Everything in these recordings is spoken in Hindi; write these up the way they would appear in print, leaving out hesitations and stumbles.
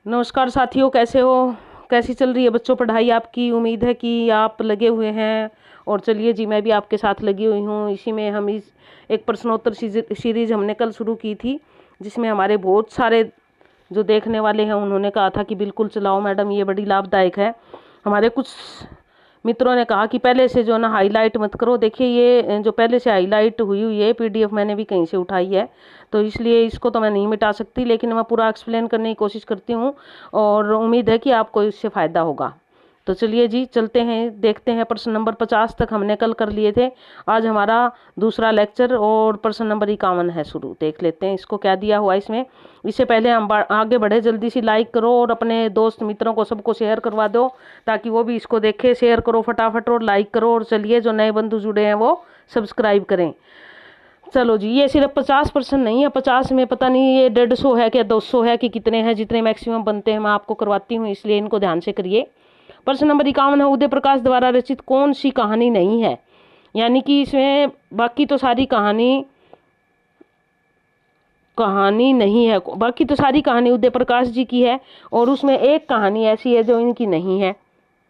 नमस्कार साथियों, कैसे हो? कैसी चल रही है बच्चों पढ़ाई आपकी? उम्मीद है कि आप लगे हुए हैं। और चलिए जी, मैं भी आपके साथ लगी हुई हूँ। इसी में हम इस एक प्रश्नोत्तर सीरीज हमने कल शुरू की थी, जिसमें हमारे बहुत सारे जो देखने वाले हैं उन्होंने कहा था कि बिल्कुल चलाओ मैडम, ये बड़ी लाभदायक है। हमारे कुछ मित्रों ने कहा कि पहले से जो ना हाईलाइट मत करो। देखिए, ये जो पहले से हाईलाइट हुई हुई है पीडीएफ मैंने भी कहीं से उठाई है, तो इसलिए इसको तो मैं नहीं मिटा सकती, लेकिन मैं पूरा एक्सप्लेन करने की कोशिश करती हूँ और उम्मीद है कि आपको इससे फ़ायदा होगा। तो चलिए जी, चलते हैं, देखते हैं। प्रश्न नंबर 50 तक हमने कल कर लिए थे। आज हमारा दूसरा लेक्चर और प्रश्न नंबर 51 है शुरू। देख लेते हैं इसको क्या दिया हुआ इसमें। इससे पहले हम आगे बढ़े, जल्दी से लाइक करो और अपने दोस्त मित्रों को सबको शेयर करवा दो, ताकि वो भी इसको देखें। शेयर करो फटाफट और लाइक करो। और चलिए, जो नए बंधु जुड़े हैं वो सब्सक्राइब करें। चलो जी, ये सिर्फ 50% नहीं है, 50 में पता नहीं ये 150 है क्या 200 है कि कितने हैं। जितने मैक्सिमम बनते हैं मैं आपको करवाती हूँ, इसलिए इनको ध्यान से करिए। प्रश्न नंबर 51 है, उदय प्रकाश द्वारा रचित कौन सी कहानी नहीं है? यानी कि इसमें बाकी तो सारी कहानी नहीं है, बाकी तो सारी कहानी उदय प्रकाश जी की है, और उसमें एक कहानी ऐसी है जो इनकी नहीं है।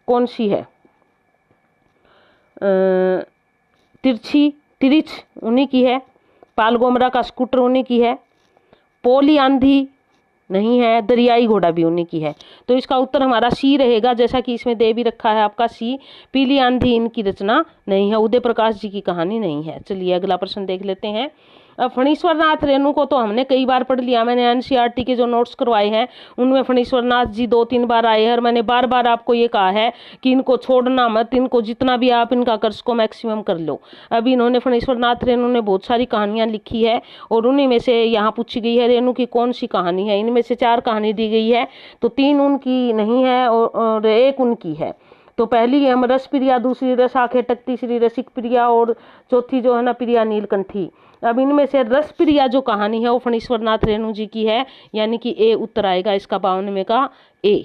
कौन सी है? तिरिछ उन्हीं की है। पालगोमरा का स्कूटर उन्हीं की है। पोली आंधी नहीं है। दरियाई घोड़ा भी उन्हीं की है। तो इसका उत्तर हमारा सी रहेगा, जैसा कि इसमें दे भी रखा है आपका सी। पीली आंधी इनकी रचना नहीं है, उदय प्रकाश जी की कहानी नहीं है। चलिए अगला प्रश्न देख लेते हैं। फणीश्वर नाथ रेणु को तो हमने कई बार पढ़ लिया। मैंने एनसीईआरटी के जो नोट्स करवाए हैं उनमें फणीश्वर नाथ जी 2-3 बार आए हैं, और मैंने बार बार आपको ये कहा है कि इनको छोड़ना मत, इनको जितना भी आप इनका कर सको मैक्सिमम कर लो। अभी इन्होंने फणीश्वर नाथ रेणु ने बहुत सारी कहानियां लिखी है, और उन्हीं में से यहाँ पूछी गई है रेणु की कौन सी कहानी है। इनमें से 4 कहानी दी गई है, तो 3 उनकी नहीं है और 1 उनकी है। तो पहली हम रस प्रिया, दूसरी रस आखेटक, तीसरी रसिक प्रिया, और चौथी जो है ना प्रिया नीलकंठी। अब इनमें से रस प्रिया जो कहानी है वो फणीश्वर नाथ रेणु जी की है, यानी कि ए उत्तर आएगा इसका 52वें का ए।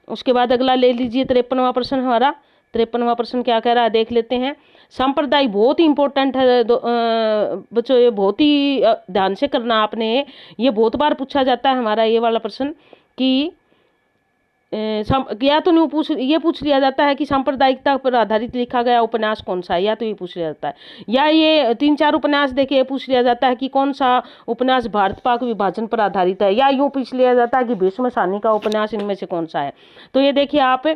उसके बाद अगला ले लीजिए 53वां प्रश्न हमारा। 53वां प्रश्न क्या कह रहा है देख लेते हैं। सांप्रदायिक बहुत ही इंपॉर्टेंट है बच्चों, ये बहुत ही ध्यान से करना आपने। ये बहुत बार पूछा जाता है हमारा ये वाला प्रश्न कि या तो ये पूछ लिया जाता है कि सांप्रदायिकता पर आधारित लिखा गया उपन्यास कौन सा है, या तो ये पूछ लिया जाता है, या ये 3-4 उपन्यास देके पूछ लिया जाता है कि कौन सा उपन्यास भारत पाक विभाजन पर आधारित है, या यूं पूछ लिया जाता है कि भीष्म साहनी का उपन्यास इनमें से कौन सा है। तो ये देखिए आप,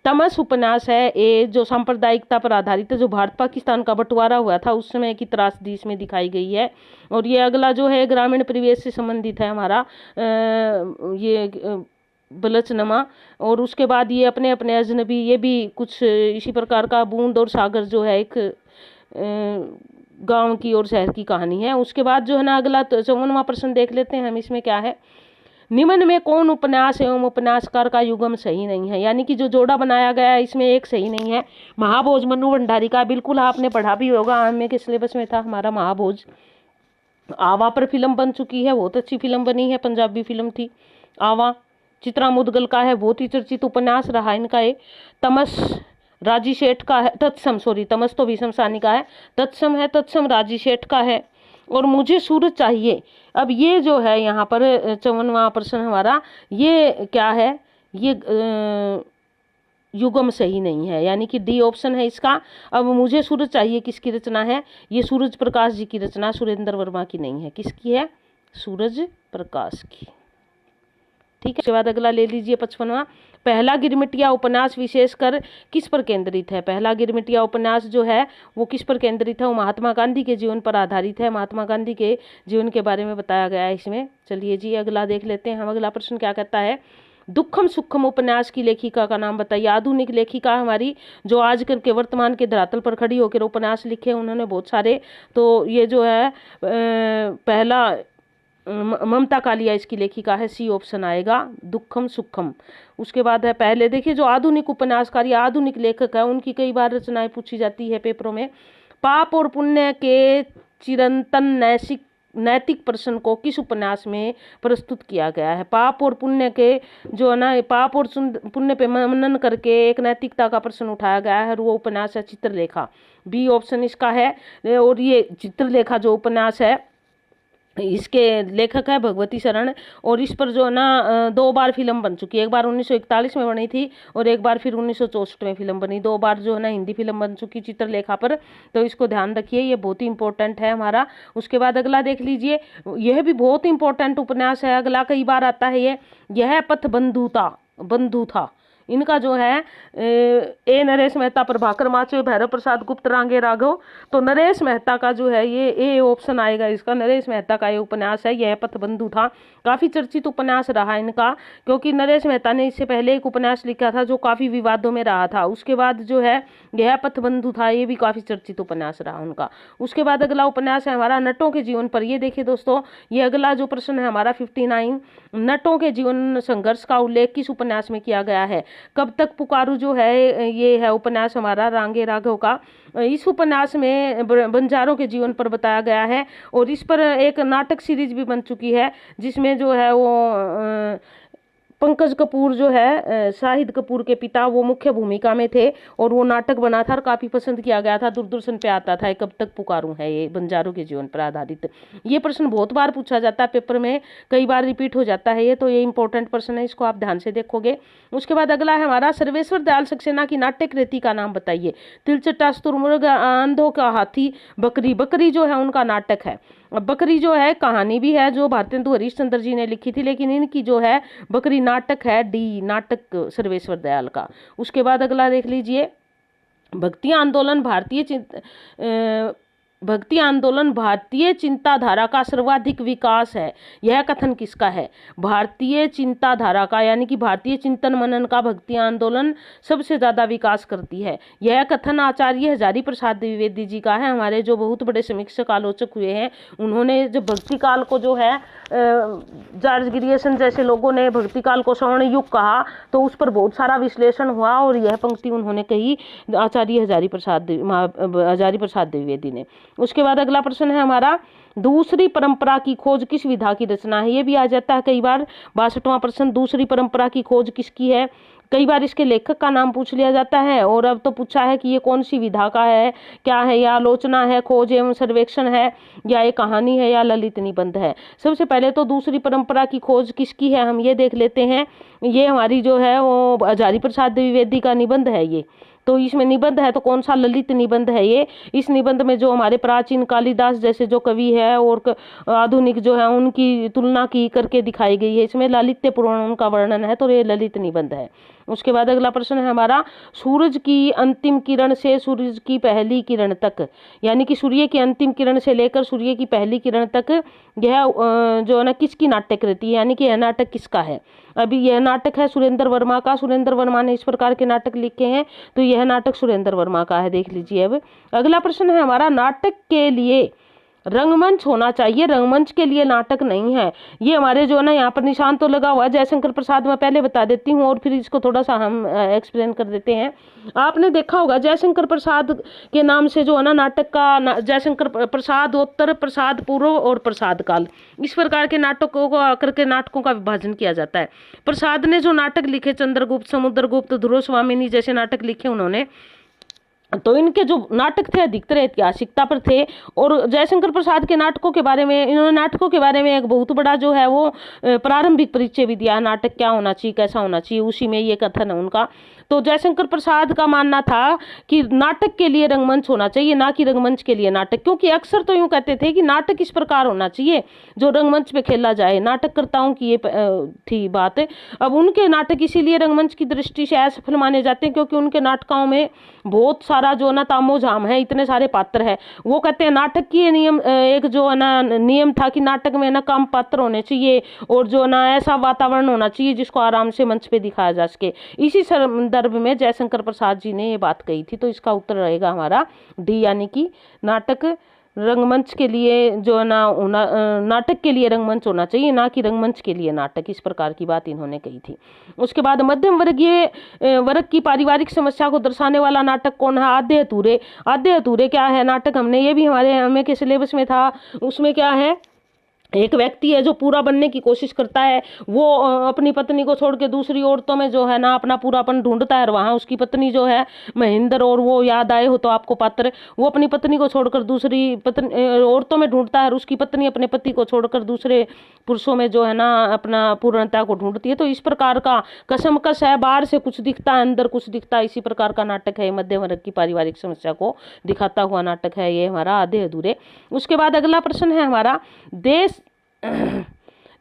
तमस उपन्यास है ये, जो सांप्रदायिकता पर आधारित है, जो भारत पाकिस्तान का बंटवारा हुआ था उस समय की त्रासदी इसमें दिखाई गई है। और ये अगला जो है ग्रामीण परिवेश से संबंधित है हमारा, ये बलचनमा। और उसके बाद ये अपने अपने अजनबी, ये भी कुछ इसी प्रकार का बूंद और सागर जो है एक गांव की और शहर की कहानी है। उसके बाद जो है ना अगला 54वां प्रश्न देख लेते हैं हम। इसमें क्या है, निम्न में कौन उपन्यास एवं उपन्यासकार का युग्म सही नहीं है? यानी कि जो जोड़ा बनाया गया है इसमें एक सही नहीं है। महाभोज मनु भंडारी का, बिल्कुल आपने पढ़ा भी होगा, आम के सिलेबस में था हमारा महाभोज। आवा पर फिल्म बन चुकी है, बहुत अच्छी फिल्म बनी है, पंजाबी फिल्म थी आवा। चित्रा मुदगल का है, बहुत ही चर्चित उपन्यास रहा इनका। एक तमस राजी सेठ का है, तमस तो भीष्म साहनी का है, तत्सम राजी सेठ का है। और मुझे सूरज चाहिए। अब ये जो है यहाँ पर 54वां प्रश्न हमारा, ये क्या है, ये युग्म सही नहीं है, यानी कि डी ऑप्शन है इसका। अब मुझे सूरज चाहिए किसकी रचना है? ये सूरज प्रकाश जी की रचना, सुरेंद्र वर्मा की नहीं है। किसकी है? सूरज प्रकाश की। ठीक है। उसके बाद अगला ले लीजिए 55वां। पहला गिरमिटिया उपन्यास विशेषकर किस पर केंद्रित है? पहला गिरमिटिया उपन्यास जो है वो किस पर केंद्रित है? वो महात्मा गांधी के जीवन पर आधारित है। महात्मा गांधी के जीवन के बारे में बताया गया है इसमें। चलिए जी अगला देख लेते हैं हम। अगला प्रश्न क्या कहता है, दुखम सुखम उपन्यास की लेखिका का नाम बताइए। आधुनिक लेखिका हमारी, जो आज के वर्तमान के धरातल पर खड़ी होकर उपन्यास लिखे उन्होंने बहुत सारे। तो ये जो है पहला ममता कालिया इसकी लेखिका है, सी ऑप्शन आएगा, दुखम सुखम। उसके बाद है, पहले देखिए जो आधुनिक उपन्यासकार या आधुनिक लेखक है उनकी कई बार रचनाएं पूछी जाती है पेपरों में। पाप और पुण्य के चिरंतन नैतिक प्रश्न को किस उपन्यास में प्रस्तुत किया गया है? पाप और पुण्य के जो है ना, पाप और पुण्य पे मनन करके एक नैतिकता का प्रश्न उठाया गया है, और वो उपन्यास है चित्रलेखा। बी ऑप्शन इसका है। और ये चित्रलेखा जो उपन्यास है इसके लेखक है भगवती शरण, और इस पर जो है ना 2 बार फिल्म बन चुकी है। एक बार 1941 में बनी थी और एक बार फिर 1964 में फिल्म बनी। 2 बार जो है ना हिंदी फिल्म बन चुकी चित्रलेखा पर, तो इसको ध्यान रखिए, ये बहुत ही इंपॉर्टेंट है हमारा। उसके बाद अगला देख लीजिए, यह भी बहुत इंपॉर्टेंट उपन्यास है, अगला कई बार आता है यह पथबंधु था। इनका जो है ए नरेश मेहता, प्रभाकर माचे, भैरव प्रसाद गुप्त, रांगे राघव। तो नरेश मेहता का जो है ये ए ऑप्शन आएगा इसका। नरेश मेहता का ये उपन्यास है, यह पथबंधु था। काफी चर्चित उपन्यास रहा इनका, क्योंकि नरेश मेहता ने इससे पहले एक उपन्यास लिखा था जो काफी विवादों में रहा था। उसके बाद जो है यह पथबंधु था, ये भी काफी चर्चित उपन्यास रहा उनका। उसके बाद अगला उपन्यास है हमारा नटों के जीवन पर। ये देखिए दोस्तों, ये अगला जो प्रश्न है हमारा 59, नटों के जीवन संघर्ष का उल्लेख किस उपन्यास में किया गया है? कब तक पुकारू जो है ये है उपन्यास हमारा रांगे राघव का। इस उपन्यास में बंजारों के जीवन पर बताया गया है, और इस पर एक नाटक सीरीज भी बन चुकी है, जिसमें जो है वो पंकज कपूर जो है शाहिद कपूर के पिता, वो मुख्य भूमिका में थे, और वो नाटक बना था और काफी पसंद किया गया था। दूरदर्शन पे आता था, कब तक पुकारूं है ये बंजारों के जीवन पर आधारित। ये प्रश्न बहुत बार पूछा जाता है पेपर में, कई बार रिपीट हो जाता है ये, तो ये इंपॉर्टेंट प्रश्न है, इसको आप ध्यान से देखोगे। उसके बाद अगला है हमारा सर्वेश्वर दयाल सक्सेना की नाट्य कृति का नाम बताइए। तिलचट्टा शुतुरमुर्ग, अंधों का हाथी, बकरी। बकरी जो है उनका नाटक है। बकरी जो है कहानी भी है जो भारतेंदु हरीशचंद्र जी ने लिखी थी, लेकिन इनकी जो है बकरी नाटक है, डी नाटक सर्वेश्वर दयाल का। उसके बाद अगला देख लीजिए, भक्ति आंदोलन भारतीय चिंताधारा का सर्वाधिक विकास है। यह कथन किसका है? भारतीय चिंताधारा का, यानी कि भारतीय चिंतन मनन का भक्ति आंदोलन सबसे ज्यादा विकास करती है। यह कथन आचार्य हजारी प्रसाद द्विवेदी जी का है, हमारे जो बहुत बड़े समीक्षक आलोचक हुए हैं। उन्होंने जब भक्ति काल को जो है जॉर्ज ग्रियर्सन जैसे लोगों ने भक्ति काल को स्वर्ण युग कहा, तो उस पर बहुत सारा विश्लेषण हुआ, और यह पंक्ति उन्होंने कही आचार्य हजारी प्रसाद द्विवेदी ने। उसके बाद अगला प्रश्न है हमारा, दूसरी परंपरा की खोज किस विधा की रचना है? ये भी आ जाता है कई बार। 62वां प्रश्न, दूसरी परंपरा की खोज किसकी है? कई बार इसके लेखक का नाम पूछ लिया जाता है, और अब तो पूछा है कि ये कौन सी विधा का है, क्या है, या आलोचना है, खोज एवं सर्वेक्षण है, या ये कहानी है, या ललित निबंध है। सबसे पहले तो दूसरी परंपरा की खोज किसकी है हम ये देख लेते हैं। ये हमारी जो है वो हजारी प्रसाद द्विवेदी का निबंध है ये। तो इसमें निबंध है तो कौन सा? ललित निबंध है ये। इस निबंध में जो हमारे प्राचीन कालिदास जैसे जो कवि है और आधुनिक जो है उनकी तुलना की करके दिखाई गई है। इसमें लालित्यपूर्ण उनका वर्णन है, तो ये ललित निबंध है। उसके बाद अगला प्रश्न है हमारा, सूरज की अंतिम किरण से सूरज की पहली किरण तक, यानी कि सूर्य की अंतिम किरण से लेकर सूर्य की पहली किरण तक यह जो है ना किसकी नाट्य कृति है, यानी कि यह नाटक किसका है? अभी यह नाटक है सुरेंद्र वर्मा का। सुरेंद्र वर्मा ने इस प्रकार के नाटक लिखे हैं, तो यह नाटक सुरेंद्र वर्मा का है। देख लीजिए। अब अगला प्रश्न है हमारा, नाटक के लिए रंगमंच होना चाहिए, रंगमंच के लिए नाटक नहीं है। ये हमारे जो है ना यहाँ पर निशान तो लगा हुआ है जयशंकर प्रसाद, मैं पहले बता देती हूँ और फिर इसको थोड़ा सा हम एक्सप्लेन कर देते हैं। आपने देखा होगा जयशंकर प्रसाद के नाम से जो है ना नाटक का जयशंकर प्रसादोत्तर, प्रसाद पूर्व और प्रसाद काल, इस प्रकार के नाटकों को करके नाटकों का विभाजन किया जाता है। प्रसाद ने जो नाटक लिखे, चंद्रगुप्त, समुद्रगुप्त, ध्रुव स्वामिनी जैसे नाटक लिखे उन्होंने, तो इनके जो नाटक थे अधिकतर ऐतिहासिकता पर थे। और जयशंकर प्रसाद के नाटकों के बारे में, इन्होंने नाटकों के बारे में एक बहुत बड़ा जो है वो प्रारंभिक परिचय भी दिया, नाटक क्या होना चाहिए, कैसा होना चाहिए, उसी में ये कथन है उनका। तो जयशंकर प्रसाद का मानना था कि नाटक के लिए रंगमंच होना चाहिए, ना कि रंगमंच के लिए नाटक, क्योंकि अक्सर तो यूं कहते थे कि नाटक इस प्रकार होना चाहिए जो रंगमंच पे खेला जाए, नाटककर्ताओं की ये थी बात। अब उनके नाटक इसीलिए रंगमंच की दृष्टि से असफल माने जाते हैं क्योंकि उनके नाटकों में बहुत सारा जो ना तामोझाम है, इतने सारे पात्र है। वो कहते हैं नाटक की नियम, एक जो है ना नियम था कि नाटक में ना कम पात्र होने चाहिए और जो ना ऐसा वातावरण होना चाहिए जिसको आराम से मंच पे दिखाया जा सके। इसी संदर्भ में जयशंकर प्रसाद जी ने ये बात कही थी। तो इसका उत्तर रहेगा हमारा डी, यानी कि नाटक रंगमंच के लिए जो है ना नाटक के लिए रंगमंच होना चाहिए, ना कि रंगमंच के लिए नाटक, इस प्रकार की बात इन्होंने कही थी। उसके बाद मध्यम वर्गीय वर्ग की पारिवारिक समस्या को दर्शाने वाला नाटक कौन है? आधे अधूरे। आधे अधूरे क्या है नाटक? हमने ये भी हमें के सिलेबस में था। उसमें क्या है एक व्यक्ति है जो पूरा बनने की कोशिश करता है, वो अपनी पत्नी को छोड़ के दूसरी औरतों में जो है ना अपना पूरापन ढूंढता है, और वहाँ उसकी पत्नी जो है महेंद्र, और वो याद आए हो तो आपको पात्र, वो अपनी पत्नी को छोड़कर दूसरी पत्नी औरतों में ढूंढता है, और उसकी पत्नी अपने पति को छोड़कर दूसरे पुरुषों में जो है ना अपना पूर्णता को ढूंढती है। तो इस प्रकार का कशमकश है, बाहर से कुछ दिखता है अंदर कुछ दिखता है, इसी प्रकार का नाटक है। मध्यम वर्ग की पारिवारिक समस्या को दिखाता हुआ नाटक है ये हमारा आधे अधूरे। उसके बाद अगला प्रश्न है हमारा,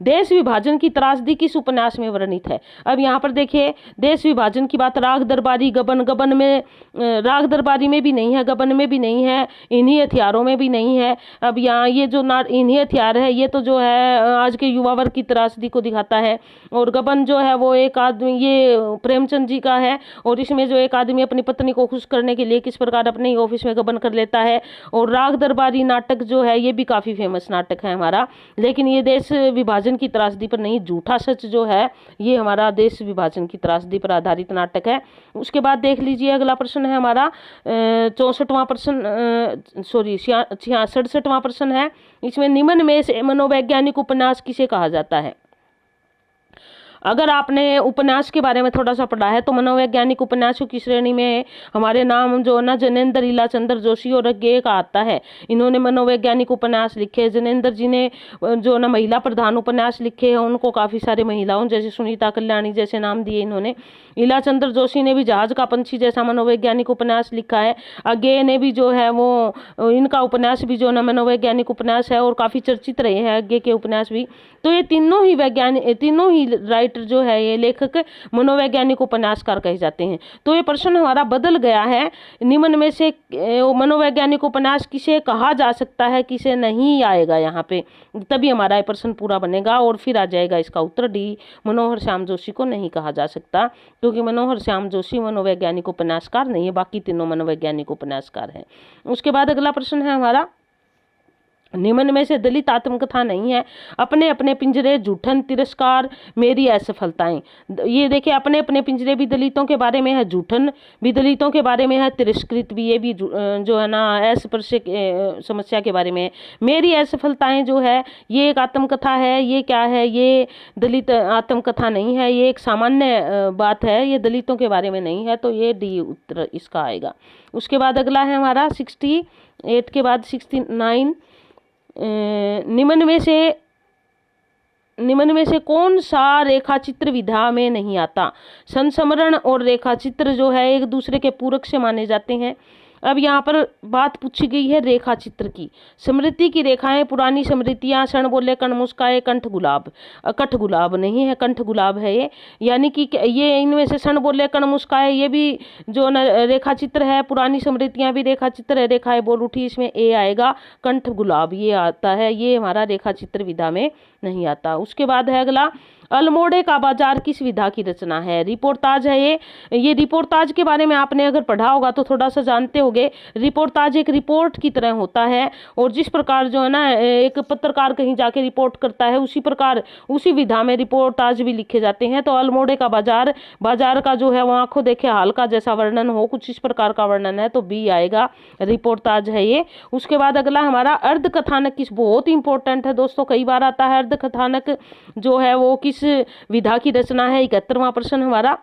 देश विभाजन की त्रासदी किस उपन्यास में वर्णित है। अब यहाँ पर देखिए, देश विभाजन की बात राग दरबारी गबन में, राग दरबारी में भी नहीं है, गबन में भी नहीं है, इन्हीं हथियारों में भी नहीं है। अब यहाँ ये जो इन्हीं हथियार है, ये तो जो है आज के युवा वर्ग की त्रासदी को दिखाता है, और गबन जो है वो एक आदमी, ये प्रेमचंद जी का है, और इसमें जो एक आदमी अपनी पत्नी को खुश करने के लिए किस प्रकार अपने ही ऑफिस में गबन कर लेता है। और राग दरबारी नाटक जो है ये भी काफ़ी फेमस नाटक है हमारा, लेकिन ये देश विभाजन की त्रासदी पर नहीं, झूठा सच जो है ये हमारा देश विभाजन की त्रासदी पर आधारित नाटक है। उसके बाद देख लीजिए अगला प्रश्न है हमारा 64वां प्रश्न, सॉरी 67वां प्रश्न है। इसमें निम्न में से मनोवैज्ञानिक उपन्यास किसे कहा जाता है। अगर आपने उपन्यास के बारे में थोड़ा सा पढ़ा है तो मनोवैज्ञानिक उपन्यासों की श्रेणी में हमारे नाम जो ना जनेंद्र इलाचंद्र जोशी और अज्ञेय का आता है। इन्होंने मनोवैज्ञानिक उपन्यास लिखे। जनेंद्र जी ने जो ना महिला प्रधान उपन्यास लिखे हैं, उनको काफ़ी सारे महिलाओं जैसे सुनीता कल्याणी जैसे नाम दिए इन्होंने। इलाचंद्र जोशी ने भी जहाज का पंछी जैसा मनोवैज्ञानिक उपन्यास लिखा है। अज्ञेय ने भी जो है वो, इनका उपन्यास भी जो ना मनोवैज्ञानिक उपन्यास है और काफ़ी चर्चित रहे हैं अज्ञेय के उपन्यास भी। तो ये तीनों ही राइटर जो है, ये लेखक मनोवैज्ञानिक उपन्यासकार कहे जाते हैं। तो ये प्रश्न हमारा बदल गया है, निम्न में से मनोवैज्ञानिक उपन्यास किसे कहा जा सकता है, किसे नहीं आएगा यहाँ पे, तभी हमारा ये प्रश्न पूरा बनेगा, और फिर आ जाएगा इसका उत्तर डी, मनोहर श्याम जोशी को नहीं कहा जा सकता, क्योंकि मनोहर श्याम जोशी मनोवैज्ञानिक उपन्यासकार नहीं है, बाकी तीनों मनोवैज्ञानिक उपन्यासकार हैं। उसके बाद अगला प्रश्न है हमारा, निम्न में से दलित आत्मकथा नहीं है। अपने अपने पिंजरे, जूठन, तिरस्कार, मेरी असफलताएं। ये देखिए, अपने अपने पिंजरे भी दलितों के बारे में है, जूठन भी दलितों के बारे में है, तिरस्कृत भी, ये भी जो है ना अस्पृश्य समस्या के बारे में है। मेरी असफलताएं जो है ये एक आत्मकथा है। ये क्या है, ये दलित आत्मकथा नहीं है, ये एक सामान्य बात है, ये दलितों के बारे में नहीं है, तो ये डी उत्तर इसका आएगा। उसके बाद अगला है हमारा 68 के बाद 69, निम्न में से कौन सा रेखाचित्र विधा में नहीं आता। संस्मरण और रेखाचित्र जो है एक दूसरे के पूरक से माने जाते हैं। अब यहाँ पर बात पूछी गई है रेखा चित्र की। स्मृति की रेखाएं, पुरानी स्मृतियां, क्षण बोले कण मुस्काए, कंठ गुलाब, कठ गुलाब नहीं है, कंठ गुलाब है ये। यानी कि ये इनमें से क्षण बोले कण मुस्काए ये भी जो न रेखा चित्र है, पुरानी स्मृतियां भी रेखा चित्र है, रेखाएं बोल उठी इसमें ए आएगा, कंठ गुलाब ये आता है, ये हमारा रेखा चित्र विधा में नहीं आता। उसके बाद है अगला, अल्मोड़े का बाजार किस विधा की रचना है। रिपोर्टाज है ये रिपोर्टाज के बारे में आपने अगर पढ़ा होगा तो थोड़ा सा जानते होंगे। रिपोर्टाज एक रिपोर्ट की तरह होता है, और जिस प्रकार जो है ना एक पत्रकार कहीं जाके रिपोर्ट करता है, उसी प्रकार उसी विधा में रिपोर्टाज भी लिखे जाते हैं। तो अल्मोड़े का बाजार का जो है वो आंखों देखे हाल का जैसा वर्णन हो, कुछ इस प्रकार का वर्णन है, तो बी आएगा, रिपोर्टाज है ये। उसके बाद अगला हमारा अर्ध कथानक किस, बहुत इंपॉर्टेंट है दोस्तों, कई बार आता है। अर्ध कथानक जो है वो किस विधा की रचना है, 71वां प्रश्न हमारा।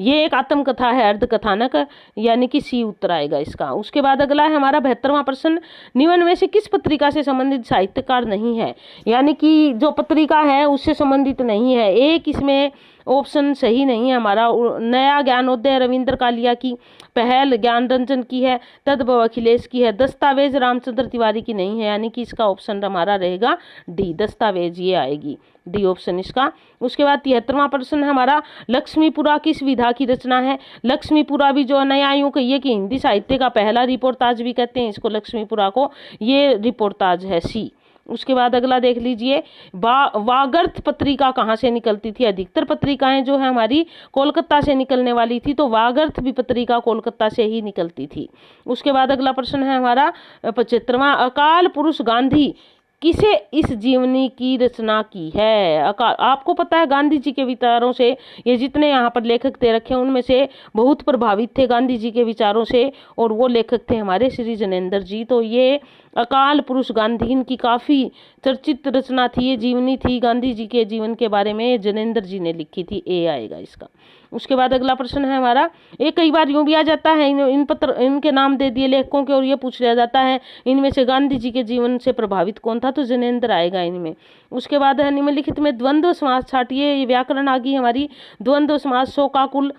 ये एक आत्मकथा है अर्ध कथानक, यानी कि सी उत्तर आएगा इसका। उसके बाद अगला है हमारा 72वां प्रश्न, निम्न में से किस पत्रिका से संबंधित साहित्यकार नहीं है। यानी कि जो पत्रिका है उससे संबंधित नहीं है। एक इसमें ऑप्शन सही नहीं है हमारा। नया ज्ञानोदय रविंद्र कालिया की, पहल ज्ञान रंजन की है, तदभव अखिलेश की है, दस्तावेज रामचंद्र तिवारी की नहीं है, यानी कि इसका ऑप्शन हमारा रहेगा डी, दस्तावेज ये आएगी, डी ऑप्शन इसका। उसके बाद 73वां प्रश्न हमारा, लक्ष्मीपुरा किस विधा की रचना है। लक्ष्मीपुरा भी जो नया यूं कहिए कि हिंदी साहित्य का पहला रिपोर्टाज भी कहते हैं इसको, लक्ष्मीपुरा को, ये रिपोर्टाज है सी। उसके बाद अगला देख लीजिए, वागर्थ पत्रिका कहाँ से निकलती थी। अधिकतर पत्रिकाएं जो है हमारी कोलकाता से निकलने वाली थी, तो वागर्थ भी पत्रिका कोलकाता से ही निकलती थी। उसके बाद अगला प्रश्न है हमारा 75वां, अकाल पुरुष गांधी किसे इस जीवनी की रचना की है। आपको पता है गांधी जी के विचारों से ये जितने यहाँ पर लेखक दे रखे हैं उनमें से बहुत प्रभावित थे गांधी जी के विचारों से, और वो लेखक थे हमारे श्री जनेंद्र जी। तो ये अकाल पुरुष गांधी, इनकी काफ़ी चर्चित रचना थी, ये जीवनी थी, गांधी जी के जीवन के बारे में जनेंद्र जी ने लिखी थी, ए आएगा इसका। उसके बाद अगला प्रश्न है हमारा, एक कई बार यूं भी आ जाता है, इनके नाम दे दिए लेखकों के और ये पूछ लिया जाता है इनमें से गांधी जी के जीवन से प्रभावित कौन था, तो जनेंद्र आएगा इनमें। उसके बाद है निम्नलिखित में द्वंद्व समास छाटिए, ये व्याकरण आ गई हमारी। द्वंद्व समास शोकाकुल,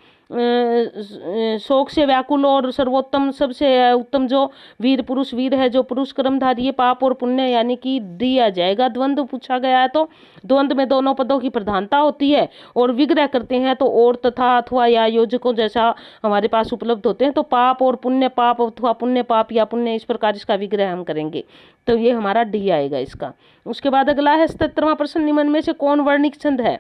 शोक से व्याकुल और सर्वोत्तम, सबसे उत्तम जो वीर पुरुष, वीर है जो पुरुष कर्मधारी है, पाप और पुण्य यानी कि डी आ जाएगा। द्वंद्व पूछा गया है तो द्वंद्व में दोनों पदों की प्रधानता होती है और विग्रह करते हैं तो और, तथा, अथवा या योजकों जैसा हमारे पास उपलब्ध होते हैं, तो पाप और पुण्य, पाप अथवा पुण्य, पाप या पुण्य, इस प्रकार इसका विग्रह हम करेंगे, तो ये हमारा डी आएगा इसका। उसके बाद अगला है 77वां प्रश्न, निम्न में से कौन वर्णिक छंद है।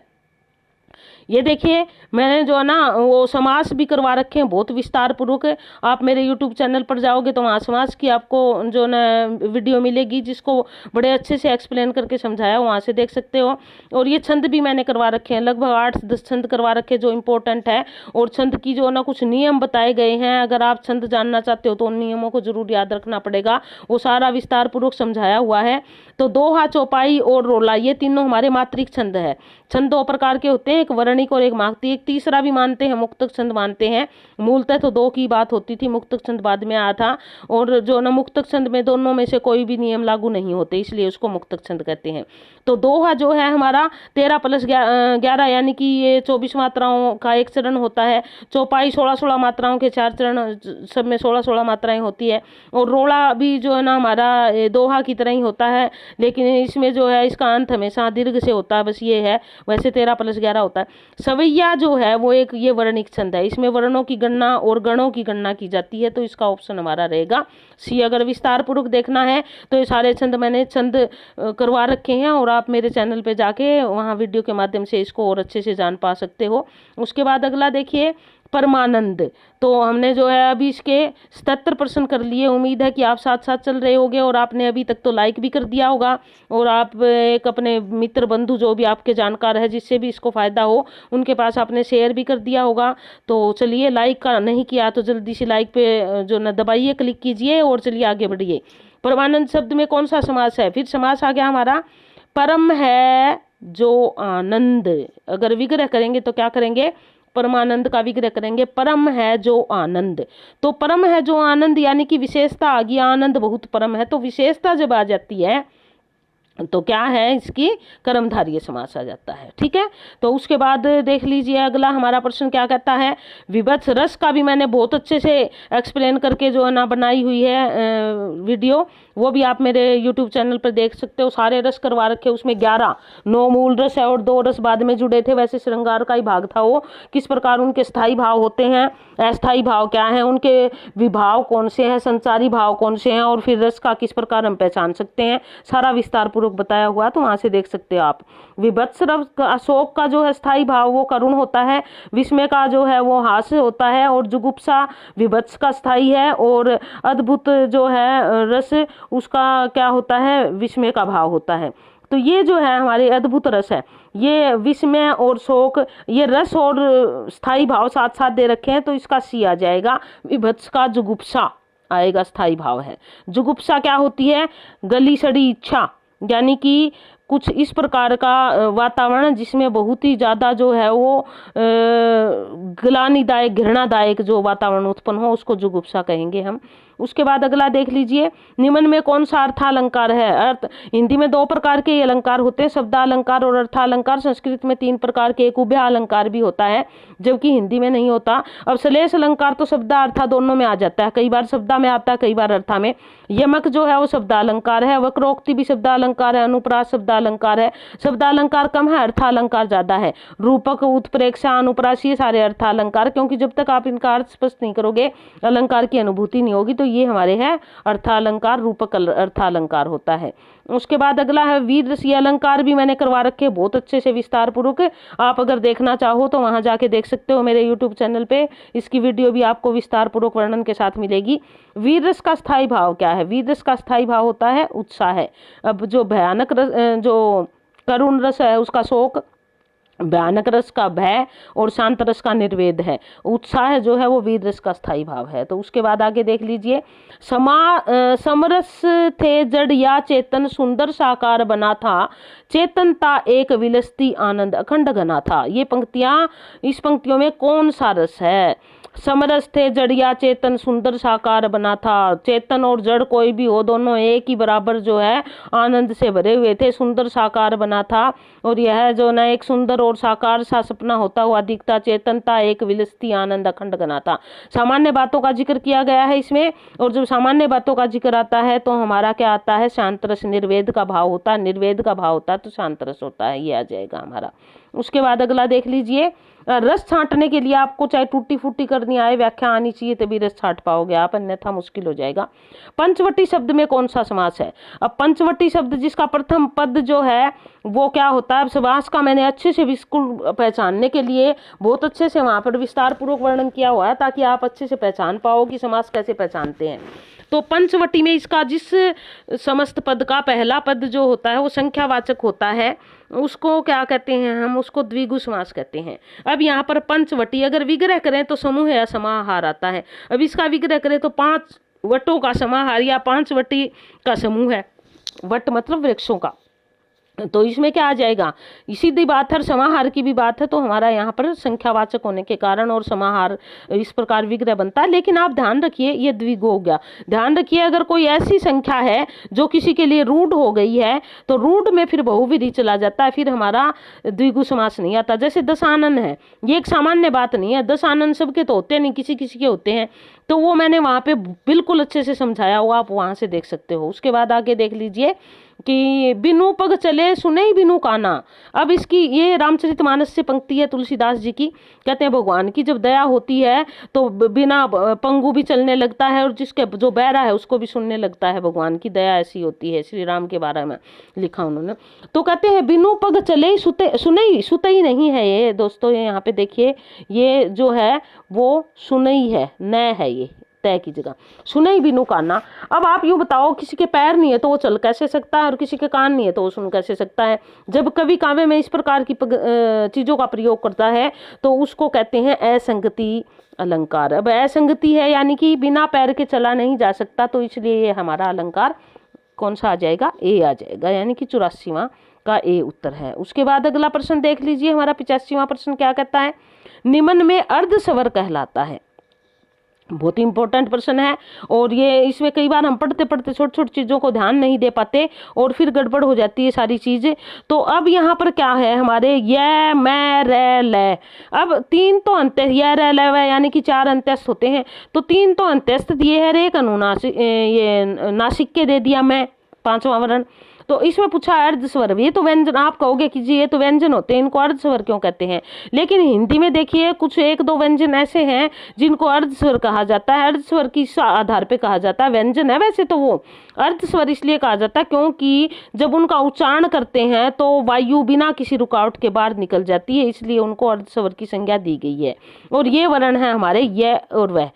ये देखिए मैंने जो है ना वो समास भी करवा रखे हैं बहुत विस्तार पूर्वक। आप मेरे YouTube चैनल पर जाओगे तो वहाँ समास की आपको जो ना वीडियो मिलेगी जिसको बड़े अच्छे से एक्सप्लेन करके समझाया, वहाँ से देख सकते हो। और ये छंद भी मैंने करवा रखे हैं, लगभग 8-10 छंद करवा रखे जो इम्पोर्टेंट है, और छंद की जो ना कुछ नियम बताए गए हैं। अगर आप छंद जानना चाहते हो तो उन नियमों को जरूर याद रखना पड़ेगा, वो सारा विस्तार पूर्वक समझाया हुआ है। तो दोहा, चौपाई और रोला, ये तीनों हमारे मात्रिक छंद है। छंद दो प्रकार के होते हैं, एक वर्णिक और एक मागती, एक तीसरा भी मानते हैं, मुक्तक छंद मानते हैं। मूलतः तो दो की बात होती थी, मुक्तक छंद बाद में आया था, और जो ना मुक्तक छंद में दोनों में से कोई भी नियम लागू नहीं होते, इसलिए उसको मुक्तक छंद कहते हैं। तो दोहा जो है हमारा 13+11 यानी कि ये 24 मात्राओं का एक चरण होता है। चौपाई 16-16 मात्राओं के 4 चरण, सब में 16-16 मात्राएं होती है। और रोला भी जो है ना हमारा दोहा की तरह ही होता है, लेकिन इसमें जो है इसका अंत हमेशा दीर्घ से होता है, बस ये है, वैसे 13+11 होता है। सवैया जो है वो एक ये वर्णिक छंद है, इसमें वर्णों की गणना और गणों की गणना की जाती है, तो इसका ऑप्शन हमारा रहेगा सी। अगर विस्तार पूर्वक देखना है तो ये सारे छंद मैंने करवा रखे हैं, और आप मेरे चैनल पे जाके वहाँ वीडियो के माध्यम से इसको और अच्छे से जान पा सकते हो। उसके बाद अगला देखिए परमानंद, तो हमने जो है अभी इसके 77 प्रश्न कर लिए। उम्मीद है कि आप साथ साथ चल रहे होगे, और आपने अभी तक तो लाइक भी कर दिया होगा, और आप एक अपने मित्र बंधु जो भी आपके जानकार है जिससे भी इसको फ़ायदा हो उनके पास आपने शेयर भी कर दिया होगा। तो चलिए, लाइक का नहीं किया तो जल्दी से लाइक पे जो न दबाइए, क्लिक कीजिए और चलिए आगे बढ़िए। परमानंद शब्द में कौन सा समास है, फिर समास आ गया हमारा परम है जो आनंद। अगर विग्रह करेंगे तो क्या करेंगे, परमानंद का विग्रह करेंगे, परम है जो आनंद। तो परम है जो आनंद यानी कि विशेषता आ गई, आनंद बहुत परम है, तो विशेषता जब आ जाती है तो क्या है, इसकी कर्मधारय समास आ जाता है। ठीक है, तो उसके बाद देख लीजिए अगला हमारा प्रश्न क्या कहता है। विभत्स रस का भी मैंने बहुत अच्छे से एक्सप्लेन करके जो है ना बनाई हुई है वीडियो, वो भी आप मेरे YouTube चैनल पर देख सकते हो। सारे रस करवा रखे, उसमें 11 9 मूल रस है और 2 रस बाद में जुड़े थे, वैसे श्रृंगार का ही भाग था वो। किस प्रकार उनके स्थायी भाव होते हैं, अस्थायी भाव क्या है, उनके विभाव कौन से हैं, संचारी भाव कौन से हैं, और फिर रस का किस प्रकार हम पहचान सकते हैं, सारा विस्तार पूर्वक बताया हुआ, तो वहां से देख सकते हो आप। विभत्स रस, अशोक का जो है स्थायी भाव वो करुण होता है, विस्मय का जो है वो हास्य होता है, और जुगुप्सा विभत्स का स्थायी है, और अद्भुत जो है रस उसका क्या होता है, विस्मय का भाव होता है। तो ये जो है हमारे अद्भुत रस है, ये विस्मय और शोक, ये रस और स्थायी भाव साथ साथ दे रखे हैं, तो इसका सी आ जाएगा। विभत्स का जुगुप्सा आएगा, स्थायी भाव है। जुगुप्सा क्या होती है, गली सड़ी इच्छा, यानी कि कुछ इस प्रकार का वातावरण जिसमें बहुत ही ज़्यादा जो है वो ग्लानिदायक, घृणादायक जो वातावरण उत्पन्न हो, उसको जुगुप्सा कहेंगे हम। उसके बाद अगला देख लीजिए, निम्न में कौन सा अर्थालंकार है। अर्थ, हिंदी में 2 प्रकार के अलंकार होते हैं, शब्दालंकार और अर्थालंकार। संस्कृत में 3 प्रकार के, एक उभयालंकार भी होता है, जबकि हिंदी में नहीं होता। अब श्लेष अलंकार तो शब्दा अर्था दोनों में आ जाता है, कई बार शब्दा में आता है, कई बार अर्था में। यमक जो है वो शब्दालंकार है, वक्रोक्ति भी शब्दालंकार है, अनुप्रास शब्दालंकार है। शब्दालंकार कम है, अर्थालंकार ज्यादा है। रूपक, उत्प्रेक्षा, अनुप्रास, ये सारे अर्थालंकार, क्योंकि जब तक आप इनका अर्थ स्पष्ट नहीं करोगे अलंकार की अनुभूति नहीं होगी। तो ये हमारे हैं अर्थालंकार, रूपक अर्थालंकार होता है। उसके बाद अगला है वीर रस। ये अलंकार भी मैंने करवा रखे बहुत अच्छे से विस्तार पूर्वक, आप अगर देखना चाहो तो वहां जाके देख सकते हो मेरे YouTube चैनल पे, इसकी वीडियो भी आपको विस्तार पूर्वक वर्णन के साथ मिलेगी। वीर रस का स्थायी भाव क्या है, वीर रस का स्थायी भाव होता है उत्साह है। अब जो भयानक रस, जो करुण रस है उसका शोक, भयानक रस का भय और शांत रस का निर्वेद है। उत्साह जो है वो वीर रस का स्थायी भाव है। तो उसके बाद आगे देख लीजिए, समरस थे जड़ या चेतन, सुंदर साकार बना था, चेतनता एक विलसती आनंद अखंड घना था। ये पंक्तियां, इस पंक्तियों में कौन सा रस है? समरस थे जड़ या चेतन, सुंदर साकार बना था। चेतन और जड़ कोई भी हो, दोनों एक ही बराबर जो है आनंद से भरे हुए थे, सुंदर साकार बना था। और यह जो ना एक सुंदर और साकार सा सपना होता हुआ दिखता, चेतनता एक विलसती आनंद अखंड घना था। सामान्य बातों का जिक्र किया गया है इसमें, और जब सामान्य बातों का जिक्र आता है तो हमारा क्या आता है? शांत रस, निर्वेद का भाव होता है। निर्वेद का भाव होता है तो शांत रस होता है, ये आ जाएगा हमारा। उसके बाद अगला देख लीजिए, रस छांटने के लिए आपको चाहे टूटी फूटी करनी आए, व्याख्या आनी चाहिए तभी रस छांट पाओगे आप, अन्यथा मुश्किल हो जाएगा। पंचवटी शब्द में कौन सा समास है? अब पंचवटी शब्द जिसका प्रथम पद जो है वो क्या होता है? अब समास का मैंने अच्छे से बिल्कुल पहचानने के लिए बहुत अच्छे से वहां पर विस्तार पूर्वक वर्णन किया हुआ है, ताकि आप अच्छे से पहचान पाओ कि समास कैसे पहचानते हैं। तो पंचवटी में इसका जिस समस्त पद का पहला पद जो होता है वो संख्यावाचक होता है, उसको क्या कहते हैं? हम उसको द्विगु समास कहते हैं। अब यहाँ पर पंचवटी अगर विग्रह करें तो समूह या समाहार आता है। अब इसका विग्रह करें तो 5 वटों का समाहार या 5 वटी का समूह है। वट मतलब वृक्षों का, तो इसमें क्या आ जाएगा? सीधी बात है, समाहार की भी बात है, तो हमारा यहाँ पर संख्यावाचक होने के कारण और समाहार इस प्रकार विग्रह बनता है। लेकिन आप ध्यान रखिए ये द्विगु हो गया। ध्यान रखिए अगर कोई ऐसी संख्या है जो किसी के लिए रूढ़ हो गई है तो रूढ़ में फिर बहुविधि चला जाता है, फिर हमारा द्विगु समास नहीं आता। जैसे दशानन है, ये एक सामान्य बात नहीं है। दशानन सबके तो होते नहीं, किसी किसी के होते हैं, तो वो मैंने वहाँ पे बिल्कुल अच्छे से समझाया हुआ, आप वहाँ से देख सकते हो। उसके बाद आगे देख लीजिए कि बिनु पग चले सुनई बिनु काना। अब इसकी ये रामचरितमानस से पंक्ति है तुलसीदास जी की। कहते हैं भगवान की जब दया होती है तो बिना पंगु भी चलने लगता है, और जिसके जो बहरा है उसको भी सुनने लगता है। भगवान की दया ऐसी होती है, श्री राम के बारे में लिखा उन्होंने। तो कहते हैं बिनु पग चले सुनई, सुतई नहीं है ये दोस्तों, ये यहाँ पे देखिए, ये जो है वो सुनई है, न है, ये तय की जगह सुनई बिनु काना। अब आप यूं बताओ, किसी के पैर नहीं है तो वो चल कैसे सकता है, और किसी के कान नहीं है तो वो सुन कैसे सकता है? जब कवि काव्य में इस प्रकार की चीजों का प्रयोग करता है तो उसको कहते हैं असंगति अलंकार। अब असंगति है यानी कि बिना पैर के चला नहीं जा सकता, तो इसलिए ये हमारा अलंकार कौन सा आ जाएगा? ए आ जाएगा, यानी कि 84वां का ए उत्तर है। उसके बाद अगला प्रश्न देख लीजिए, हमारा 85वां प्रश्न क्या कहता है? निम्न में अर्ध स्वर कहलाता है। बहुत ही इंपॉर्टेंट प्रश्न है, और ये इसमें कई बार हम पढ़ते पढ़ते छोटी छोटी चीज़ों को ध्यान नहीं दे पाते और फिर गड़बड़ हो जाती है सारी चीज़ें। तो अब यहाँ पर क्या है हमारे? य मैं रे ले। अब 3 तो अंत्य, य रे ले व यानी कि 4 अंत्यस्थ होते हैं, तो 3 तो अंत्यस्थ दिए है, एक अनुनासिक, ये नासिक के दे दिया मैं 5वां वर्ण। तो इसमें पूछा अर्ध स्वर, ये तो व्यंजन, आप कहोगे कि जी ये तो व्यंजन होते हैं, इनको अर्ध स्वर क्यों कहते हैं? लेकिन हिंदी में देखिए कुछ 1-2 व्यंजन ऐसे हैं जिनको अर्ध स्वर कहा जाता है। अर्ध स्वर किस आधार पे कहा जाता है? व्यंजन है वैसे तो वो, अर्ध स्वर इसलिए कहा जाता है क्योंकि जब उनका उच्चारण करते हैं तो वायु बिना किसी रुकावट के बाहर निकल जाती है, इसलिए उनको अर्ध स्वर की संज्ञा दी गई है। और ये वर्ण है हमारे य और वह,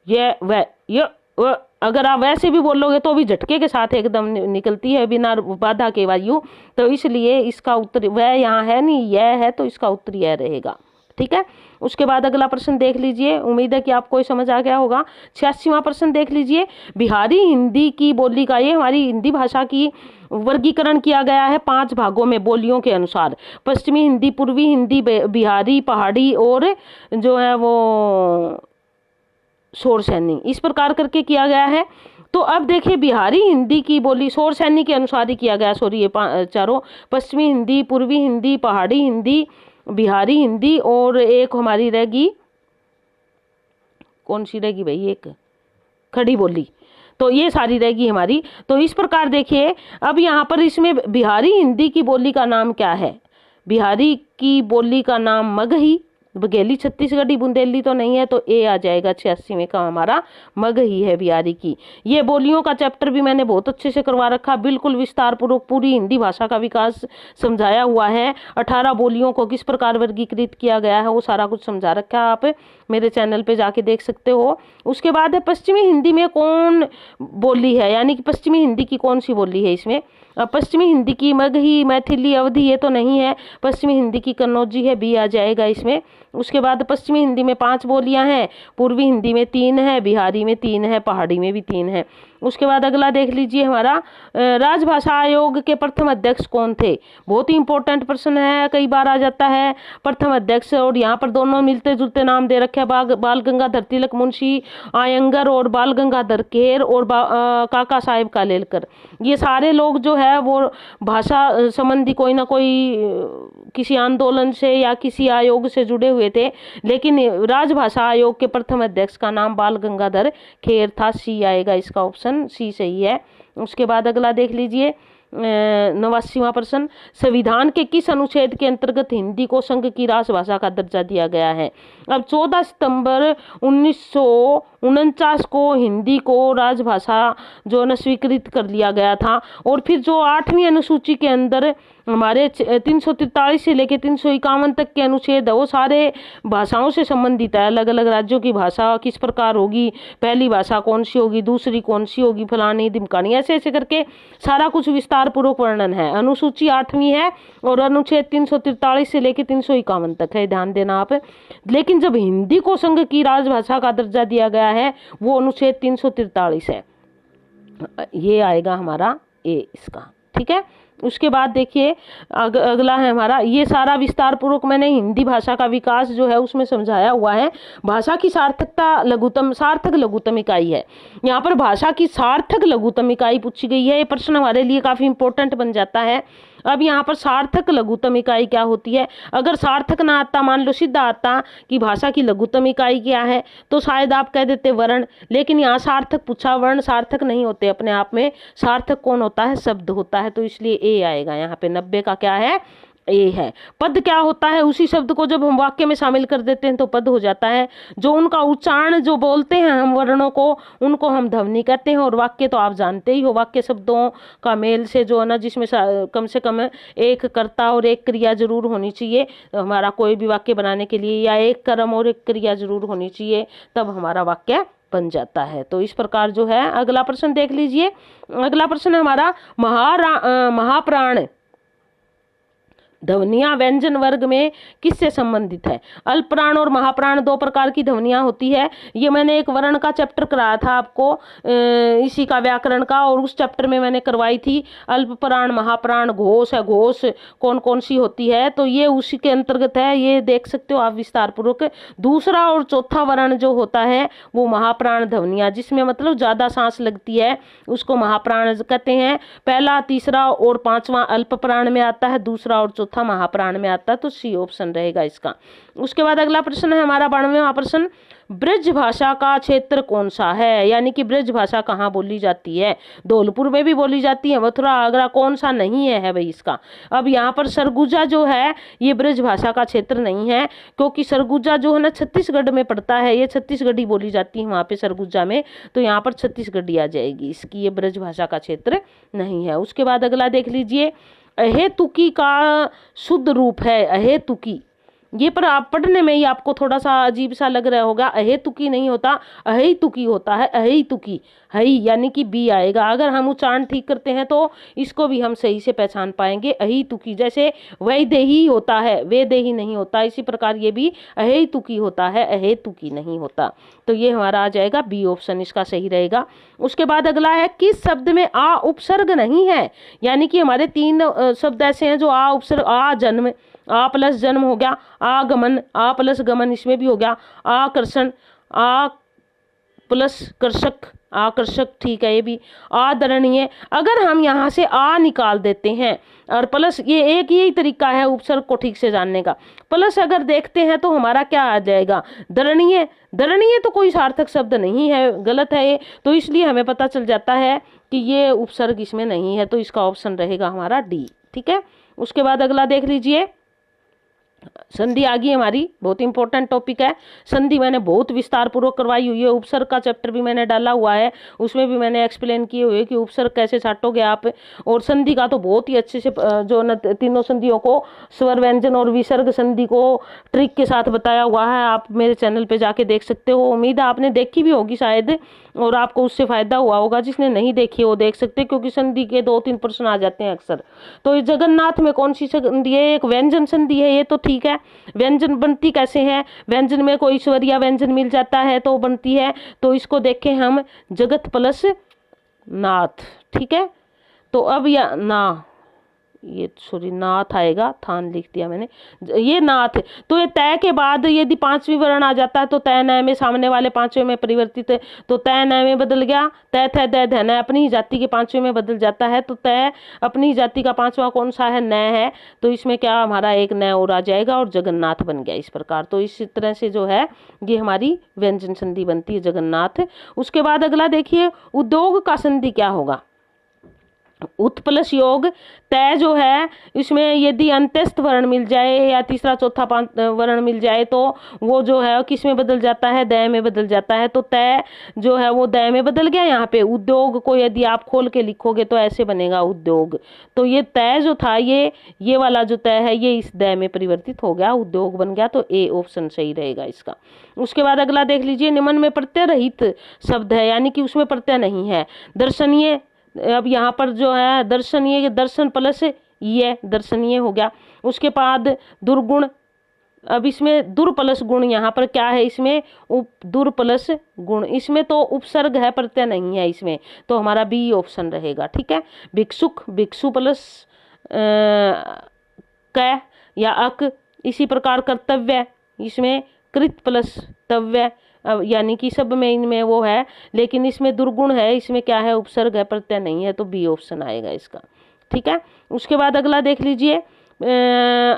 ये वह, ये वह। अगर आप वैसे भी बोलोगे तो भी झटके के साथ एकदम निकलती है बिना बाधा के वायु, तो इसलिए इसका उत्तर वह यहाँ है नहीं, यह है, तो इसका उत्तर यह रहेगा। ठीक है। उसके बाद अगला प्रश्न देख लीजिए, उम्मीद है कि आपको समझ आ गया होगा। 86वां प्रश्न देख लीजिए, बिहारी हिंदी की बोली का, ये हमारी हिंदी भाषा की वर्गीकरण किया गया है 5 भागों में बोलियों के अनुसार। पश्चिमी हिंदी, पूर्वी हिंदी, बिहारी, पहाड़ी और जो है वो शोर सैनी, इस प्रकार करके किया गया है। तो अब देखिए बिहारी हिंदी की बोली शोर सैनी के अनुसार ही किया गया, सॉरी ये चारों, पश्चिमी हिंदी, पूर्वी हिंदी, पहाड़ी हिंदी, बिहारी हिंदी, और एक हमारी रहेगी, कौन सी रहेगी भाई, एक खड़ी बोली। तो ये सारी रहेगी हमारी। तो इस प्रकार देखिए अब यहाँ पर इसमें बिहारी हिंदी की बोली का नाम क्या है? बिहारी की बोली का नाम मगही, बघेली, छत्तीसगढ़ी, बुंदेली तो नहीं है, तो ए आ जाएगा 86वें का हमारा, मग ही है बिहारी की। ये बोलियों का चैप्टर भी मैंने बहुत अच्छे से करवा रखा, बिल्कुल विस्तार पूर्वक पूरी हिंदी भाषा का विकास समझाया हुआ है। 18 बोलियों को किस प्रकार वर्गीकृत किया गया है वो सारा कुछ समझा रखा है, आप मेरे चैनल पे जाके देख सकते हो। उसके बाद है पश्चिमी हिंदी में कौन बोली है, यानी कि पश्चिमी हिंदी की कौन सी बोली है इसमें? पश्चिमी हिंदी की मगही, मैथिली, अवधी ये तो नहीं है। पश्चिमी हिंदी की कन्नौजी है, बी आ जाएगा इसमें। उसके बाद पश्चिमी हिंदी में 5 बोलियां हैं, पूर्वी हिंदी में 3 है, बिहारी में 3 है, पहाड़ी में भी 3 है। उसके बाद अगला देख लीजिए हमारा, राजभाषा आयोग के प्रथम अध्यक्ष कौन थे? बहुत ही इंपॉर्टेंट प्रश्न है, कई बार आ जाता है प्रथम अध्यक्ष, और यहाँ पर दोनों मिलते जुलते नाम दे रखे हैं, बाल गंगाधर तिलक मुंशी आयंगर और बाल गंगाधर केर और काका साहेब कालेलकर। ये सारे लोग जो है वो भाषा संबंधी कोई ना कोई किसी आंदोलन से या किसी आयोग से जुड़े हुए थे, लेकिन राजभाषा आयोग के प्रथम अध्यक्ष का नाम बाल गंगाधर खेर था। सी आएगा इसका ऑप्शन, सी सही है। उसके बाद अगला देख लीजिए 89वां प्रश्न, संविधान के किस अनुच्छेद के अंतर्गत हिंदी को संघ की राजभाषा का दर्जा दिया गया है? अब 14 सितंबर 1949 को हिंदी को राजभाषा जो है स्वीकृत कर लिया गया था, और फिर जो 8वीं अनुसूची के अंदर हमारे 343 से लेकर 351 तक के अनुच्छेद है वो सारे भाषाओं से संबंधित है। अलग अलग राज्यों की भाषा किस प्रकार होगी, पहली भाषा कौन सी होगी, दूसरी कौन सी होगी, फलानी ढिमकानी, ऐसे ऐसे करके सारा कुछ विस्तार पूर्वक वर्णन है। अनुसूची 8वीं है और अनुच्छेद 343 से लेकर 351 तक है, ध्यान देना आप। लेकिन जब हिंदी को संघ की राजभाषा का दर्जा दिया गया है वो अनुच्छेद 343 है, ये आएगा हमारा ए इसका, ठीक है। उसके बाद देखिए अगला है हमारा, ये सारा विस्तार पूर्वक मैंने हिंदी भाषा का विकास जो है उसमें समझाया हुआ है। भाषा की सार्थकता लघुत्तम, सार्थक लघुत्तम इकाई है। यहाँ पर भाषा की सार्थक लघुत्तम इकाई पूछी गई है, ये प्रश्न हमारे लिए काफी इंपॉर्टेंट बन जाता है। अब यहाँ पर सार्थक लघुत्तम इकाई क्या होती है? अगर सार्थक ना आता, मान लो सीधा आता कि भाषा की लघुत्तम इकाई क्या है, तो शायद आप कह देते वर्ण, लेकिन यहाँ सार्थक पूछा, वर्ण सार्थक नहीं होते अपने आप में, सार्थक कौन होता है? शब्द होता है, तो इसलिए ए आएगा यहाँ पे। 90 का क्या है? ए है। पद क्या होता है? उसी शब्द को जब हम वाक्य में शामिल कर देते हैं तो पद हो जाता है। जो उनका उच्चारण जो बोलते हैं हम वर्णों को, उनको हम ध्वनि कहते हैं। और वाक्य तो आप जानते ही हो, वाक्य शब्दों का मेल से जो है ना, जिसमें कम से कम एक कर्ता और एक क्रिया जरूर होनी चाहिए हमारा कोई भी वाक्य बनाने के लिए, या एक कर्म और एक क्रिया जरूर होनी चाहिए, तब हमारा वाक्य बन जाता है। तो इस प्रकार जो है, अगला प्रश्न देख लीजिए। अगला प्रश्न हमारा, महाप्राण ध्वनियां व्यंजन वर्ग में किससे संबंधित है? अल्पप्राण और महाप्राण 2 प्रकार की ध्वनियां होती है। ये मैंने एक वर्ण का चैप्टर कराया था आपको, इसी का व्याकरण का, और उस चैप्टर में मैंने करवाई थी अल्पप्राण महाप्राण। घोष है, घोष कौन कौन सी होती है, तो ये उसी के अंतर्गत है, ये देख सकते हो आप विस्तार पूर्वक। दूसरा और चौथा वर्ण जो होता है वो महाप्राण ध्वनियां, जिसमें मतलब ज्यादा सांस लगती है, उसको महाप्राण कहते हैं। पहला, तीसरा और 5वां अल्पप्राण में आता है, दूसरा और चौथा महाप्राण में आता है, तो सी ऑप्शन रहेगा इसका। उसके बाद अगला प्रश्न है हमारा 92वां प्रश्न, ब्रज भाषा का क्षेत्र कौन सा है? यानी कि ब्रज भाषा कहाँ बोली जाती है? धौलपुर में भी बोली जाती है, मथुरा आगरा, कौन सा नहीं है भाई इसका? अब यहाँ पर सरगुजा जो है ये ब्रज भाषा का क्षेत्र नहीं है, क्योंकि सरगुजा जो है ना छत्तीसगढ़ में पड़ता है, ये छत्तीसगढ़ी बोली जाती है वहाँ पे सरगुजा में, तो यहाँ पर छत्तीसगढ़ी आ जाएगी इसकी, ये ब्रज भाषा का क्षेत्र नहीं है। उसके बाद अगला देख लीजिए, अहेतुकी का शुद्ध रूप है अहेतुकी। ये पर आप पढ़ने में ही आपको थोड़ा सा अजीब सा लग रहा होगा, अहेतुकी नहीं होता, अहेतुकी होता है, अहेतुकी, हई यानी कि बी आएगा। अगर हम उच्चारण ठीक करते हैं तो इसको भी हम सही से पहचान पाएंगे। अहेतुकी, जैसे वैदेही होता है, वेदेही नहीं होता, इसी प्रकार ये भी अहेतुकी होता है, अहेतुकी नहीं होता। तो ये हमारा आ जाएगा बी ऑप्शन, इसका सही रहेगा। उसके बाद अगला है, किस शब्द में आ उपसर्ग नहीं है? यानी कि हमारे 3 शब्द ऐसे हैं जो आ उपसर्ग, आ जन्म, आ प्लस जन्म हो गया, आगमन, आ प्लस गमन इसमें भी हो गया, आकर्षण, आ प्लस कर्षक, आकर्षक, ठीक है ये भी, आदरणीय। अगर हम यहाँ से आ निकाल देते हैं और प्लस, ये एक यही तरीका है उपसर्ग को ठीक से जानने का, प्लस अगर देखते हैं तो हमारा क्या आ जाएगा? दरणीय। दरणीय तो कोई सार्थक शब्द नहीं है, गलत है ये, तो इसलिए हमें पता चल जाता है कि ये उपसर्ग इसमें नहीं है, तो इसका ऑप्शन रहेगा हमारा डी, ठीक है। उसके बाद अगला देख लीजिए संधि आ गई हमारी, बहुत इंपॉर्टेंट टॉपिक है। संधि मैंने बहुत विस्तार पूर्वक करवाई हुई है, उपसर्ग का चैप्टर भी मैंने डाला हुआ है, उसमें भी मैंने एक्सप्लेन किए हुए कि उपसर्ग कैसे छाटोगे आप। और संधि का तो बहुत ही अच्छे से जो न तीनों संधियों को, स्वर व्यंजन और विसर्ग संधि को ट्रिक के साथ बताया हुआ है। आप मेरे चैनल पे जाके देख सकते हो। उम्मीद है आपने देखी भी होगी शायद, और आपको उससे फायदा हुआ होगा। जिसने नहीं देखी वो देख सकते, क्योंकि संधि के 2-3 प्रश्न आ जाते हैं अक्सर। तो ये जगन्नाथ में कौन सी संधि है? एक व्यंजन संधि है, ये तो ठीक है। व्यंजन बनती कैसे है? व्यंजन में कोई स्वर या व्यंजन मिल जाता है तो बनती है। तो इसको देखें हम, जगत प्लस नाथ, ठीक है। तो अब या ना, ये सॉरी नाथ आएगा, थान लिख दिया मैंने, ये नाथ। तो ये तय के बाद यदि 5वीं वर्ण आ जाता है तो तय नय में सामने वाले 5वें में परिवर्तित है, तो तय नय में बदल गया। तय थ द ध न अपनी ही जाति के 5वें में बदल जाता है। तो तय अपनी जाति का 5वां कौन सा है? नय है। तो इसमें क्या हमारा एक नय और आ जाएगा और जगन्नाथ बन गया इस प्रकार। तो इस तरह से जो है ये हमारी व्यंजन संधि बनती है, जगन्नाथ। उसके बाद अगला देखिए, उद्योग का संधि क्या होगा? उत प्लस योग। तय जो है इसमें यदि अंत्यस्थ वर्ण मिल जाए या तीसरा चौथा वर्ण मिल जाए तो वो जो है किस में बदल जाता है? दय में बदल जाता है। तो तय जो है वो दय में बदल गया। यहाँ पे उद्योग को यदि आप खोल के लिखोगे तो ऐसे बनेगा उद्योग। तो ये तय जो था, ये वाला जो तय है ये इस दय में परिवर्तित हो गया, उद्योग बन गया। तो ए ऑप्शन सही रहेगा इसका। उसके बाद अगला देख लीजिए, निम्न में प्रत्यय रहित शब्द है, यानी कि उसमें प्रत्यय नहीं है। दर्शनीय, अब यहाँ पर जो है दर्शनीय, दर्शन प्लस ये दर्शनीय हो गया। उसके बाद दुर्गुण, अब इसमें दुर प्लस गुण, यहाँ पर क्या है? इसमें दुर प्लस गुण, इसमें तो उपसर्ग है, प्रत्यय नहीं है इसमें। तो हमारा बी ऑप्शन रहेगा, ठीक है। भिक्षुक, भिक्षु प्लस क या अक। इसी प्रकार कर्तव्य, इसमें कृत प्लस तव्य, यानी कि सब में इनमें वो है, लेकिन इसमें दुर्गुण है, इसमें क्या है? उपसर्ग है, प्रत्यय नहीं है। तो बी ऑप्शन आएगा इसका, ठीक है। उसके बाद अगला देख लीजिए,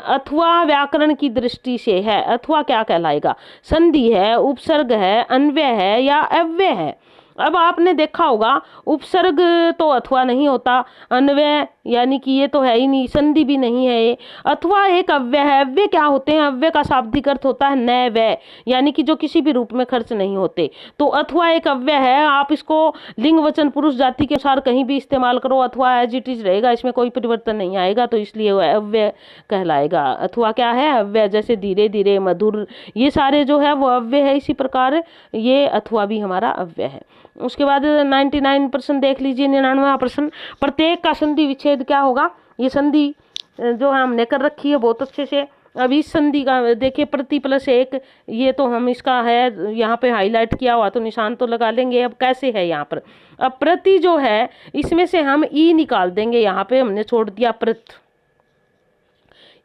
अथवा व्याकरण की दृष्टि से है। अथवा क्या कहलाएगा? संधि है, उपसर्ग है, अन्वय है या अव्यय है? अब आपने देखा होगा उपसर्ग तो अथवा नहीं होता, अन्वय यानी कि ये तो है ही नहीं, संधि भी नहीं है ये। अथवा एक अव्यय है। अव्यय क्या होते हैं? अव्यय का शाब्दिक अर्थ होता है नय व्यय, यानी कि जो किसी भी रूप में खर्च नहीं होते। तो अथवा एक अव्यय है। आप इसको लिंग वचन पुरुष जाति के अनुसार कहीं भी इस्तेमाल करो, अथवा एज इट इज रहेगा, इसमें कोई परिवर्तन नहीं आएगा। तो इसलिए वह अव्यय कहलाएगा। अथवा क्या है? अव्यय। जैसे धीरे धीरे, मधुर, ये सारे जो है वो अव्यय है। इसी प्रकार ये अथवा भी हमारा अव्यय है। उसके बाद 99% देख लीजिए, 99वां प्रश्न, प्रत्येक का संधि विच्छेद क्या होगा? ये संधि जो हमने कर रखी है बहुत अच्छे से। अब इस संधि का देखिए, प्रति प्लस एक, ये तो हम इसका है यहाँ पे हाईलाइट किया हुआ, तो निशान तो लगा लेंगे। अब कैसे है यहाँ पर? अब प्रति जो है इसमें से हम ई निकाल देंगे। यहाँ पे हमने छोड़ दिया प्रत,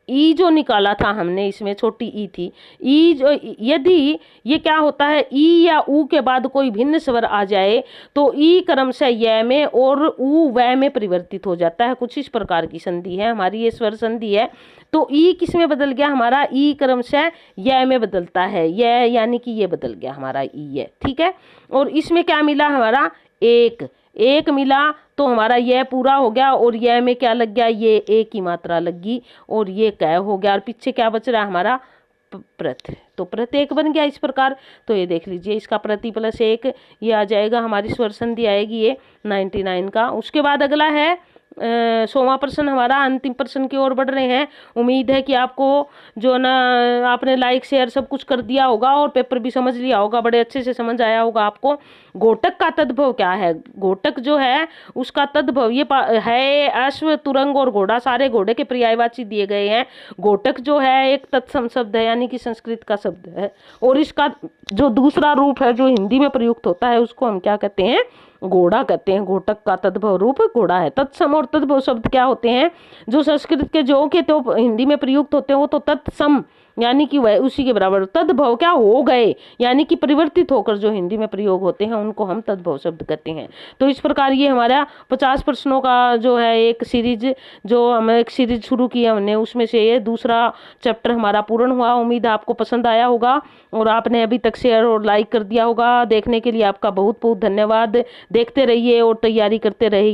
ई जो निकाला था हमने, इसमें छोटी ई थी। ई जो, यदि ये क्या होता है, ई या ऊ के बाद कोई भिन्न स्वर आ जाए तो ई क्रम से य में और ऊ वै में परिवर्तित हो जाता है। कुछ इस प्रकार की संधि है हमारी, ये स्वर संधि है। तो ई किस में बदल गया? हमारा ई क्रम से य में बदलता है। य यानी कि ये बदल गया हमारा ई, ये ठीक है। और इसमें क्या मिला? हमारा एक मिला, तो हमारा यह पूरा हो गया। और यह में क्या लग गया? ये एक की मात्रा लगी और ये कै हो गया। और पीछे क्या बच रहा है? हमारा प्रत। तो प्रत्येक बन गया इस प्रकार। तो ये देख लीजिए, इसका प्रति प्लस एक ये आ जाएगा, हमारी स्वर संधि आएगी ये 99 का। उसके बाद अगला है 100वां प्रश्न हमारा। अंतिम प्रश्न की ओर बढ़ रहे हैं। उम्मीद है कि आपको जो ना आपने लाइक शेयर सब कुछ कर दिया होगा और पेपर भी समझ लिया होगा, बड़े अच्छे से समझ आया होगा आपको। घोटक का तद्भव क्या है? घोटक जो है उसका तद्भव ये है अश्व, तुरंग और घोड़ा, सारे घोड़े के पर्यायवाची दिए गए हैं। घोटक जो है एक तत्सम शब्द है, यानी कि संस्कृत का शब्द है। और इसका जो दूसरा रूप है जो हिंदी में प्रयुक्त होता है उसको हम क्या कहते हैं? घोड़ा कहते हैं। घोटक का तद्भव रूप घोड़ा है। तत्सम और तद्भव शब्द क्या होते हैं? जो संस्कृत के जो के तो हिंदी में प्रयुक्त होते हैं वो तो तत्सम यानी कि वह उसी के बराबर। तद्भव क्या? हो गए, यानी कि परिवर्तित होकर जो हिंदी में प्रयोग होते हैं उनको हम तद्भव शब्द कहते हैं। तो इस प्रकार ये हमारा 50 प्रश्नों का जो है एक सीरीज, जो हम एक सीरीज शुरू की हमने, उसमें से ये दूसरा चैप्टर हमारा पूर्ण हुआ। उम्मीद है आपको पसंद आया होगा और आपने अभी तक शेयर और लाइक कर दिया होगा। देखने के लिए आपका बहुत बहुत धन्यवाद। देखते रहिए और तैयारी करते रहिए।